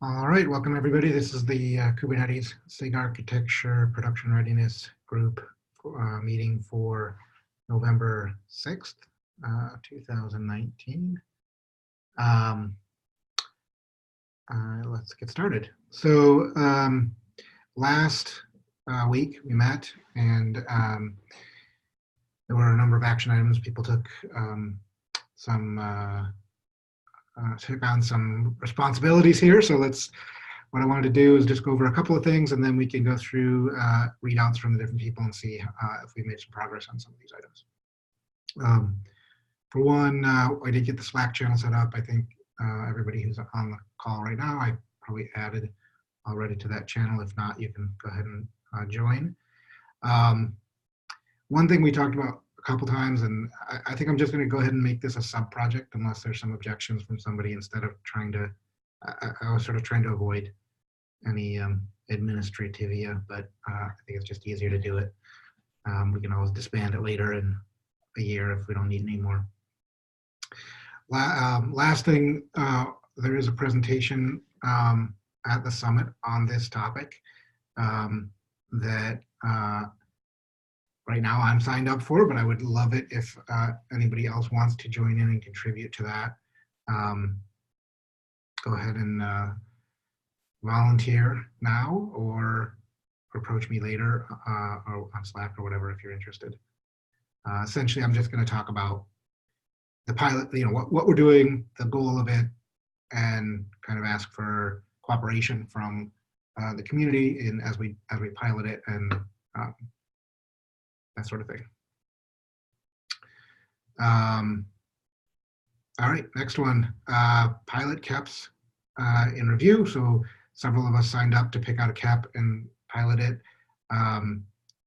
All right, welcome everybody. This is the Kubernetes SIG Architecture Production Readiness Group meeting for November 6th, 2019. Let's get started. So last week we met and there were a number of action items. People took took on some responsibilities here. So what I wanted to do is just go over a couple of things and then we can go through readouts from the different people and see if we made some progress on some of these items. For one, I did get the Slack channel set up. I think everybody who's on the call right now, I probably added already to that channel. If not, you can go ahead and join. One thing we talked about a couple times, and I think I'm just going to go ahead and make this a sub project unless there's some objections from somebody, instead of trying to, I was sort of trying to avoid any administrativia, but I think it's just easier to do it. We can always disband it later in a year if we don't need any more. Last thing, there is a presentation at the summit on this topic that right now I'm signed up for, but I would love it if anybody else wants to join in and contribute to that. Go ahead and volunteer now or approach me later or on Slack or whatever if you're interested. Essentially, I'm just going to talk about the pilot, what we're doing, the goal of it, and kind of ask for cooperation from the community as we pilot it and that sort of thing. All right, next one, pilot KEPs in review. So several of us signed up to pick out a KEP and pilot it.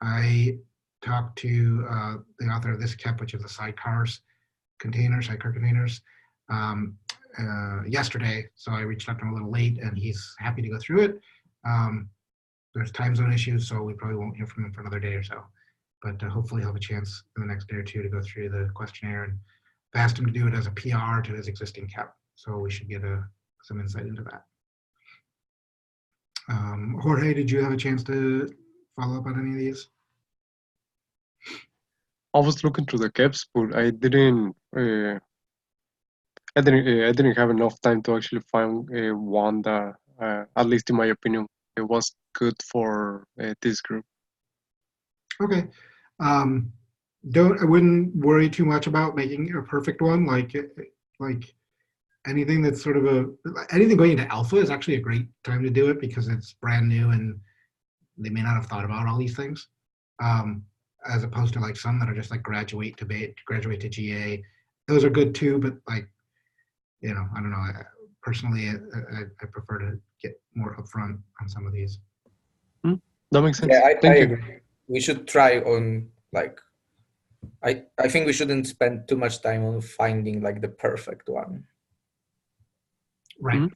I talked to the author of this KEP, which is the sidecar containers, yesterday. So I reached out to him a little late and he's happy to go through it. There's time zone issues, so we probably won't hear from him for another day or so. But hopefully he'll have a chance in the next day or two to go through the questionnaire, and I've asked him to do it as a PR to his existing KEP. So we should get some insight into that. Jorge, did you have a chance to follow up on any of these? I was looking through the KEPs, but I didn't have enough time to actually find one that, at least in my opinion, it was good for this group. Okay. I wouldn't worry too much about making a perfect one. Like anything that's sort of anything going into alpha is actually a great time to do it because it's brand new and they may not have thought about all these things. As opposed to like some that are just like graduate to GA. Those are good too, but like, I don't know. Personally, I prefer to get more upfront on some of these. That makes sense. Yeah, I you. agree. We should try on I think we shouldn't spend too much time on finding like the perfect one. Right.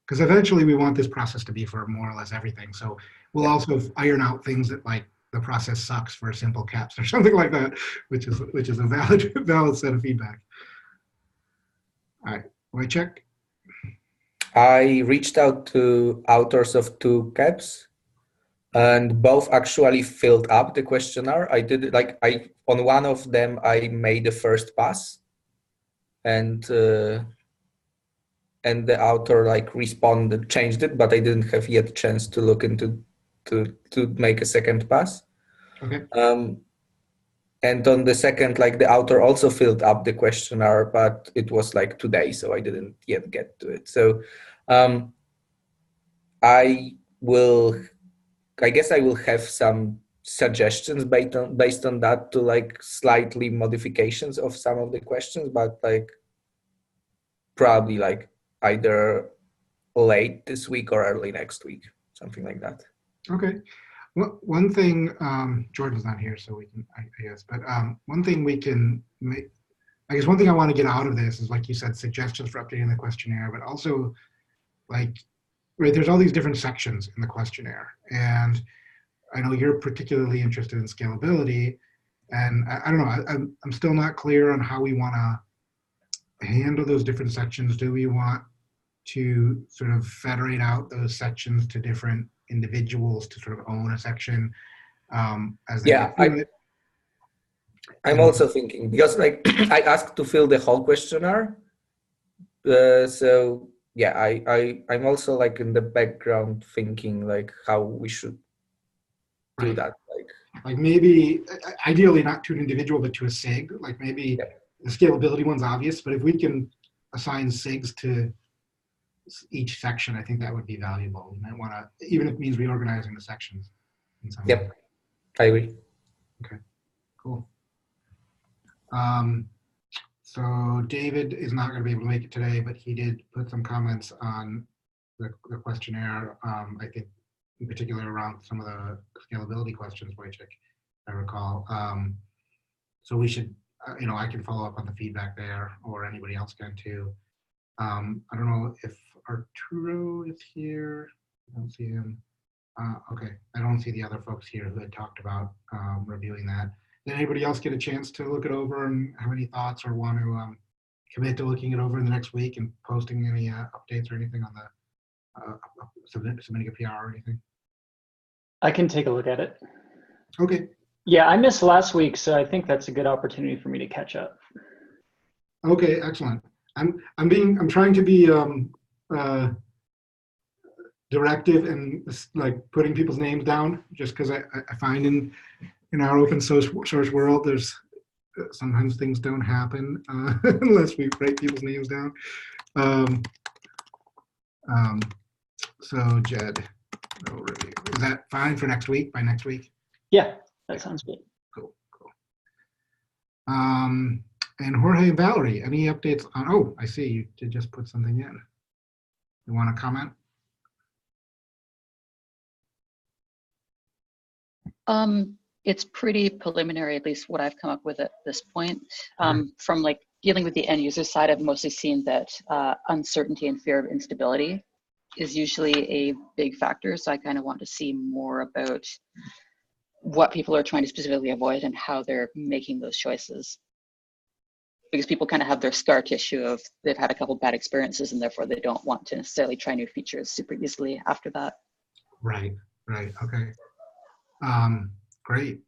Because eventually we want this process to be for more or less everything. So we'll also iron out things that like the process sucks for simple KEPs or something like that, which is a valid set of feedback. All right, Wojciech? I reached out to authors of 2 KEPs and both actually filled up the questionnaire. I did on one of them I made the first pass and the author responded, changed it, but I didn't have yet chance to look into to make a second pass. Okay. And on the second, the author also filled up the questionnaire, but it was today, so I didn't yet get to it. So I guess I will have some suggestions based on that to slightly modifications of some of the questions, but probably either late this week or early next week, something like that. Okay. Well, one thing, Jordan's not here, so we can, I guess, but one thing we can make, I guess one thing I want to get out of this is, like you said, suggestions for updating the questionnaire, but also right, there's all these different sections in the questionnaire. And I know you're particularly interested in scalability, and I don't know, I'm still not clear on how we want to handle those different sections. Do we want to sort of federate out those sections to different individuals to sort of own a section as they Yeah, get through it. I'm also thinking, because like I asked to fill the whole questionnaire. So yeah, I'm also like in the background thinking like how we should do Right. that. Like maybe, ideally not to an individual, but to a SIG. Like maybe Yeah. the scalability one's obvious, but if we can assign SIGs to each section, I think that would be valuable. We might want to, even if it means reorganizing the sections in some way. Yep, I agree. Okay, cool. So David is not going to be able to make it today, but he did put some comments on the questionnaire, I think in particular around some of the scalability questions, Wojciech, I recall. So we should, I can follow up on the feedback there, or anybody else can too. I don't know if Arturo is here. I don't see him. Okay, I don't see the other folks here who had talked about reviewing that. Did anybody else get a chance to look it over and have any thoughts or want to commit to looking it over in the next week and posting any updates or anything on the submitting a PR or anything? I can take a look at it. Okay. Yeah, I missed last week, so I think that's a good opportunity for me to catch up. Okay, excellent. I'm trying to be directive and like putting people's names down, just because I find in our open source world, there's sometimes things don't happen unless we write people's names down. So Jed, is that fine for next week? By next week? Yeah, that sounds good. Cool. And Jorge and Valerie, any updates on? Oh, I see you did just put something in. You want to comment? It's pretty preliminary, at least what I've come up with at this point. From like dealing with the end user side, I've mostly seen that uncertainty and fear of instability is usually a big factor. So I kind of want to see more about what people are trying to specifically avoid and how they're making those choices. Because people kind of have their scar tissue of they've had a couple bad experiences and therefore they don't want to necessarily try new features super easily after that. Right, okay. Great.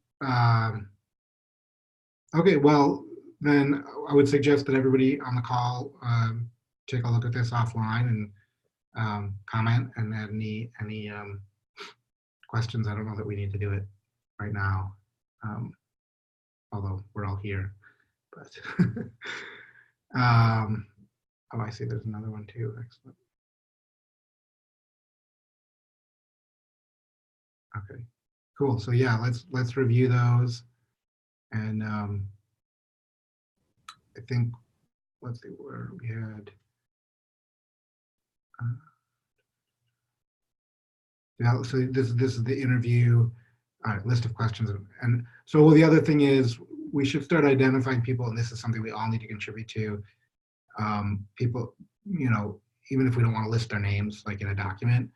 Okay, well, then I would suggest that everybody on the call take a look at this offline and comment, and any questions. I don't know that we need to do it right now, although we're all here. But oh, I see. There's another one too. Excellent. Okay. Cool. So yeah, let's review those, and I think let's see where we had. Yeah. So this is the interview list of questions, and so the other thing is we should start identifying people, and this is something we all need to contribute to. People, even if we don't want to list their names like in a document,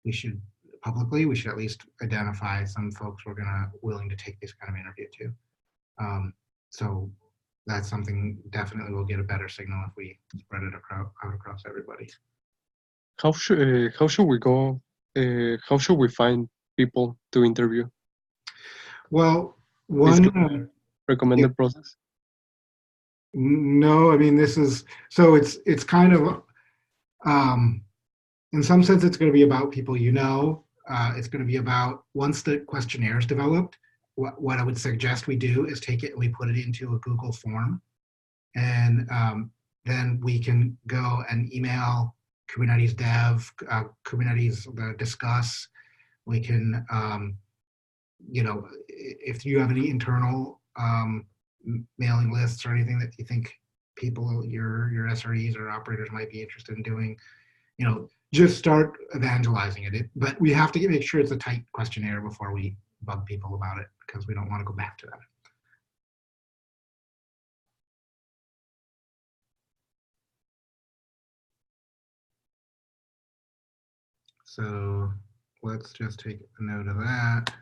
we should. Publicly, we should at least identify some folks we're willing to take this kind of interview to. So that's something definitely we'll get a better signal if we spread it out across everybody. How should we go? How should we find people to interview? Well, one recommended process. No, I mean this is so it's kind of in some sense it's going to be about people it's going to be about once the questionnaire is developed, what I would suggest we do is take it and we put it into a Google form, and then we can go and email Kubernetes dev, Kubernetes discuss. We can, if you have any internal mailing lists or anything that you think people, your SREs or operators might be interested in doing, just start evangelizing it. But we have to make sure it's a tight questionnaire before we bug people about it, because we don't want to go back to them. So let's just take a note of that.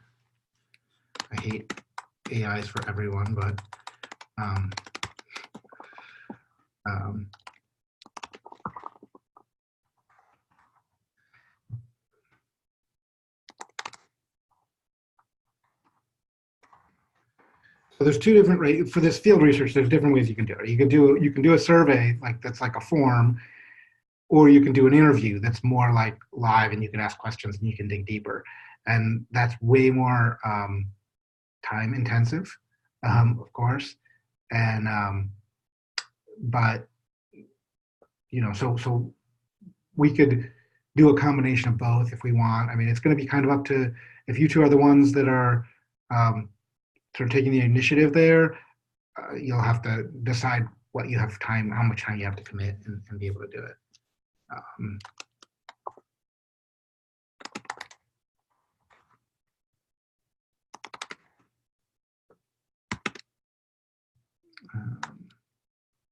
I hate AIs for everyone, but So there's two different for this field research. There's different ways you can do it. You can do a survey that's like a form, or you can do an interview that's more like live, and you can ask questions and you can dig deeper, and that's way more time intensive, of course, and but so we could do a combination of both if we want. I mean, it's going to be kind of up to, if you two are the ones that are sort of taking the initiative there, you'll have to decide what you have time, how much time you have to commit, and be able to do it.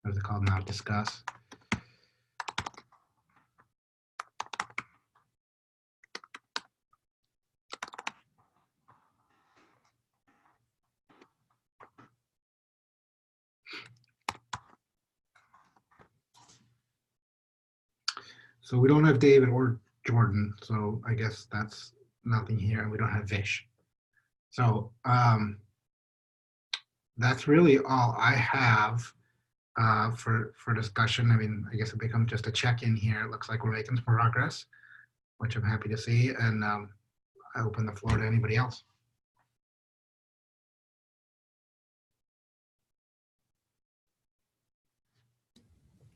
What is it called now? Discuss. So we don't have David or Jordan, so I guess that's nothing here. And we don't have Vish. So that's really all I have for discussion. I mean, I guess it becomes just a check-in here. It looks like we're making some progress, which I'm happy to see. And I open the floor to anybody else.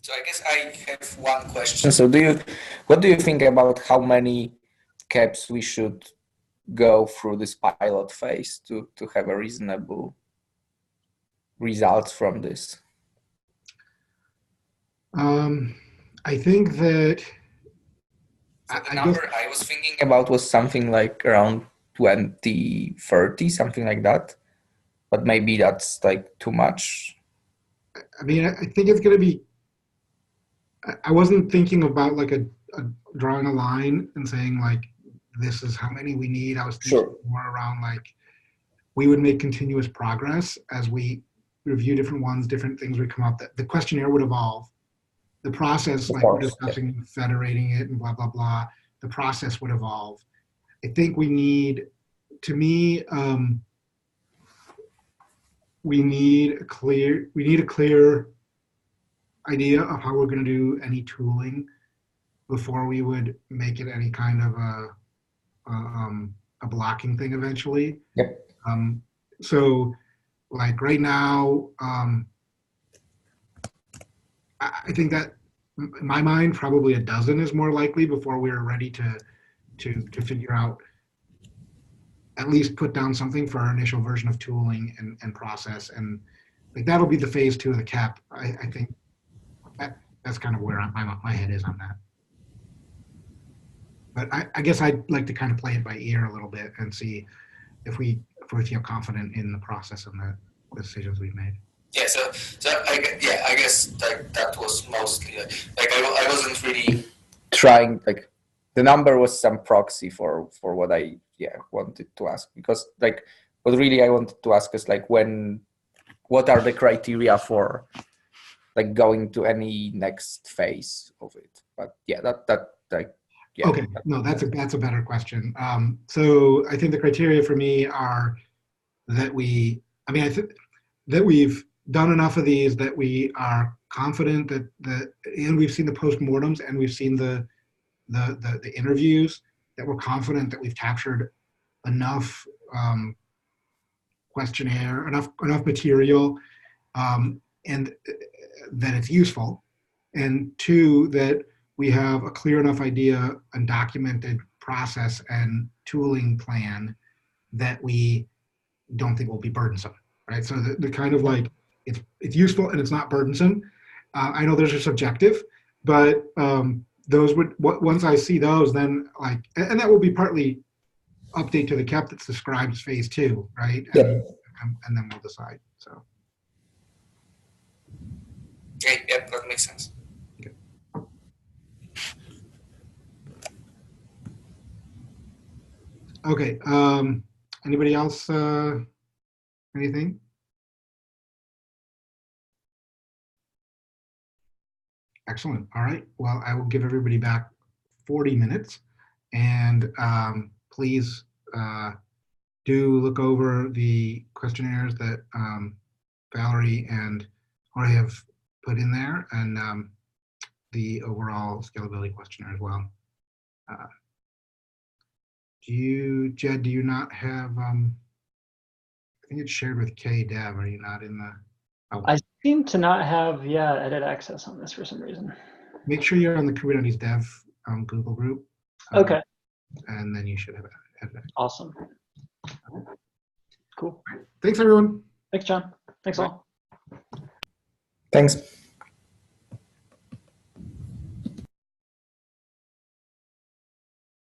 So I guess I have one question. So what do you think about how many caps we should go through this pilot phase to have a reasonable results from this? I think that the number I was thinking about was something like around 20, 30, something like that. But maybe that's like too much. I mean, I think it's going to be, I wasn't thinking about like drawing a line and saying like, this is how many we need. I was thinking more around like, we would make continuous progress as we review different ones, different things would come up. That the questionnaire would evolve. The process, like we're discussing, federating it and blah, blah, blah. The process would evolve. I think we need, to me, we need a clear idea of how we're going to do any tooling before we would make it any kind of a blocking thing eventually. Yep. So like right now, I think that in my mind, probably a dozen is more likely before we're ready to figure out, at least put down something for our initial version of tooling and process. And like that'll be the phase 2 of the CAP. I think that's kind of where my head is on that. But I guess I'd like to kind of play it by ear a little bit and see if we feel confident in the process and the decisions we've made. Yeah, so I guess like that was mostly like I wasn't really trying, like the number was some proxy for what I wanted to ask, because like what really I wanted to ask is like what are the criteria for like going to any next phase of it. But yeah, that like yeah. Okay, no, that's a better question. So I think the criteria for me are that I think that we've done enough of these that we are confident that and we've seen the postmortems and we've seen the interviews, that we're confident that we've captured enough questionnaire, enough material, and that it's useful. And 2, that we have a clear enough idea and documented process and tooling plan that we don't think will be burdensome, right? So the kind of like, it's useful and it's not burdensome. I know those are subjective, but those would, once I see those, then like, and that will be partly update to the CAP that's described as phase 2, right? And then we'll decide, so. Okay, yep, that makes sense. Okay, anybody else, anything? Excellent, all right. Well, I will give everybody back 40 minutes and please do look over the questionnaires that Valerie and Jorge have put in there, and the overall scalability questionnaire as well. Jed, do you not have, I think it's shared with KDev, are you not in the? Oh. I seem to not have, edit access on this for some reason. Make sure you're on the Kubernetes Dev Google group. Okay, And then you should have it. awesome. Cool. Thanks, everyone. Thanks, John. Thanks all. Thanks.